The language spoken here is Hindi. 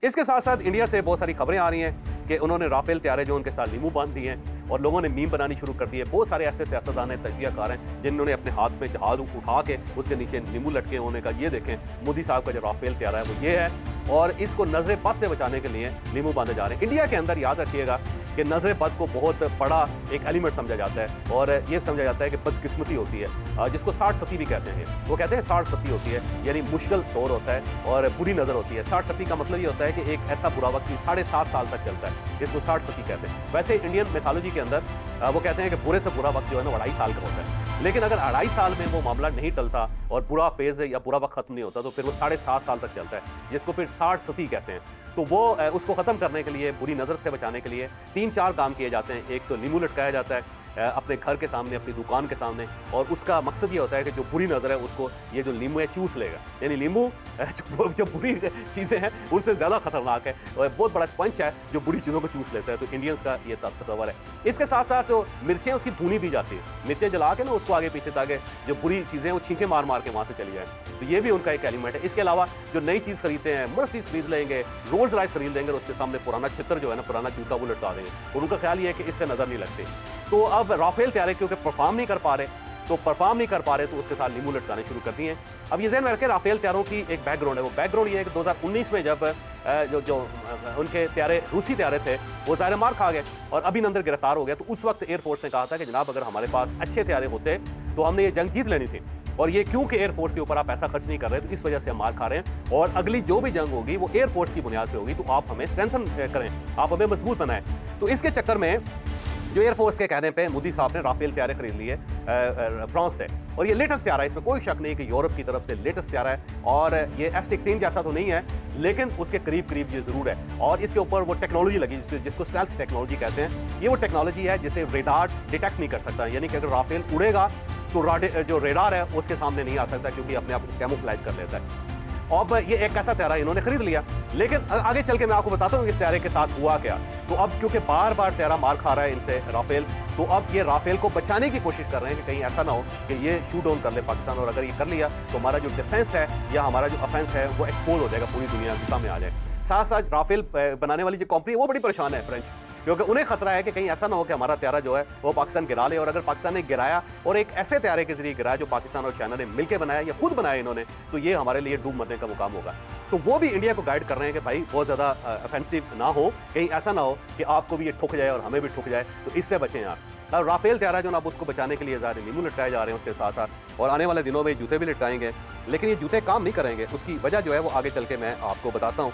इसके साथ साथ इंडिया से बहुत सारी खबरें आ रही हैं कि उन्होंने राफेल तैयारे जो उनके साथ नींबू बांध दिए हैं और लोगों ने मीम बनानी शुरू कर दी है। बहुत सारे ऐसे सियासतदान हैं, तजियाकार हैं, जिन्होंने अपने हाथ में जहाज उठा के उसके नीचे नींबू लटके होने का ये देखें, मोदी साहब का जो राफेल तैयारा है वो ये है और इसको नजर बद से बचाने के लिए नींबू बांधे जा रहे हैं। इंडिया के अंदर याद रखिएगा कि नजर बद को बहुत बड़ा एक एलिमेंट समझा जाता है और ये समझा जाता है कि बदकिस्मती होती है, जिसको 60 सती भी कहते हैं। वो कहते हैं 60 सती होती है, यानी मुश्किल दौर होता है और बुरी नजर होती है। 60 सती का मतलब ये होता है कि एक ऐसा बुरा वक्त 7.5 साल तक चलता है, इसको 60 सती कहते हैं। वैसे इंडियन मिथोलॉजी के अंदर वो कहते हैं कि बुरे से बुरा वक्त जो है ना 2.5 साल का होता है। लेकिन अगर 2.5 साल में वो मामला नहीं टलता और बुरा फेज या बुरा वक्त खत्म नहीं होता तो फिर वो 7.5 साल तक चलता है, जिसको फिर 60 सती कहते हैं। तो वो उसको खत्म करने के लिए, बुरी नजर से बचाने के लिए 3-4 काम किए जाते हैं। एक तो नींबू लटकाया जाता है अपने घर के सामने, अपनी दुकान के सामने, और उसका मकसद ये होता है कि जो बुरी नज़र है उसको ये जो नींबू है चूस लेगा। यानी नींबू जो बुरी चीज़ें हैं उनसे ज़्यादा खतरनाक है और बहुत बड़ा स्पंज है जो बुरी चीज़ों को चूस लेता है। तो इंडियंस का ये तस्वर है। इसके साथ साथ तो मिर्चें उसकी भूनी दी जाती है, मिर्चें जला के ना उसको आगे पीछे, ताकि जो बुरी चीज़ें वो छींके मार मार के वहाँ से चली जाए। तो ये भी उनका एक एलिमेंट है। इसके अलावा जो नई चीज़ खरीदते हैं, मर्सिडीज खरीद लेंगे, रोल्स रॉयस खरीद लेंगे और उसके सामने पुराना चित्र जो है ना, पुराना जूता वो लटका देंगे और उनका ख्याल ये है कि इससे नज़र नहीं लगती। तो अब राफेल तैयारे क्योंकि परफॉर्म नहीं कर पा रहे तो उसके साथ नींबू लटकाने शुरू कर दिए हैं। अब ये ज़हन में रखें, राफेल तैयारों की एक बैकग्राउंड है। वो बैकग्राउंड ये है कि 2019 में जब उनके तैयारे, रूसी तैयारे थे, वो ज़ाहिर मार खा गए और अभिनंदन गिरफ्तार हो गया। तो उस वक्त एयरफोर्स ने कहा था कि जनाब अगर हमारे पास अच्छे तैयारे होते तो हमने ये जंग जीत लेनी थी, और ये क्योंकि एयरफोर्स के ऊपर आप पैसा खर्च नहीं कर रहे तो इस वजह से हम मार खा रहे हैं, और अगली जो भी जंग होगी वो एयरफोर्स की बुनियाद पे होगी, तो आप हमें स्ट्रेंथन करें, आप हमें मजबूत बनाएं। तो इसके चक्कर में जो एयरफोर्स के कहने पे मोदी साहब ने राफेल तैयारे खरीद लिए फ्रांस से, और ये लेटेस्ट तैयारा है, इसमें कोई शक नहीं कि यूरोप की तरफ से लेटेस्ट तैयारा है। और ये F-16 जैसा तो नहीं है, लेकिन उसके करीब करीब ये जरूर है। और इसके ऊपर वो टेक्नोलॉजी लगी जिसको स्टेल्थ टेक्नोलॉजी कहते हैं। ये वो टेक्नोलॉजी है जिसे रेडार डिटेक्ट नहीं कर सकता, यानी कि अगर राफेल उड़ेगा तो जो रेडार है उसके सामने नहीं आ सकता, क्योंकि अपने आप कैमोफ्लेज कर लेता है। अब ये एक ऐसा तैयारा इन्होंने खरीद लिया, लेकिन आगे चल के मैं आपको बताता हूँ इस तैयारे के साथ हुआ क्या। तो अब क्योंकि बार बार तैयारा मार खा रहा है इनसे राफेल, तो अब ये राफेल को बचाने की कोशिश कर रहे हैं कि कहीं ऐसा ना हो कि ये शूट डाउन कर ले पाकिस्तान, और अगर ये कर लिया तो हमारा जो डिफेंस है या हमारा जो ऑफेंस है वो एक्सपोज हो जाएगा, पूरी दुनिया के सामने आ जाए। साथ साथ राफेल बनाने वाली जो कंपनी है वो बड़ी परेशान है, फ्रेंच, क्योंकि उन्हें खतरा है कि कहीं ऐसा ना हो कि हमारा तैयारा जो है वो पाकिस्तान गिरा ले, और अगर पाकिस्तान ने गिराया और एक ऐसे तैयारे के जरिए गिराया जो पाकिस्तान और चाइना ने मिलकर बनाया या खुद बनाया इन्होंने, तो ये हमारे लिए डूब मरने का मुकाम होगा। तो वो भी इंडिया को गाइड कर रहे हैं कि भाई बहुत ज़्यादा ऑफेंसिव ना हो, कहीं ऐसा ना हो कि आपको भी ये ठुक जाए और हमें भी ठुक जाए, तो इससे बचें आप। अब राफेल तैयारा जो ना, अब उसको बचाने के लिए ज़्यादा नींबू लटकाए जा रहे हैं उसके साथ साथ, और आने वाले दिनों में जूते भी लटकाएंगे, लेकिन ये जूते काम नहीं करेंगे। उसकी वजह जो है वो आगे चल के मैं आपको बताता हूँ।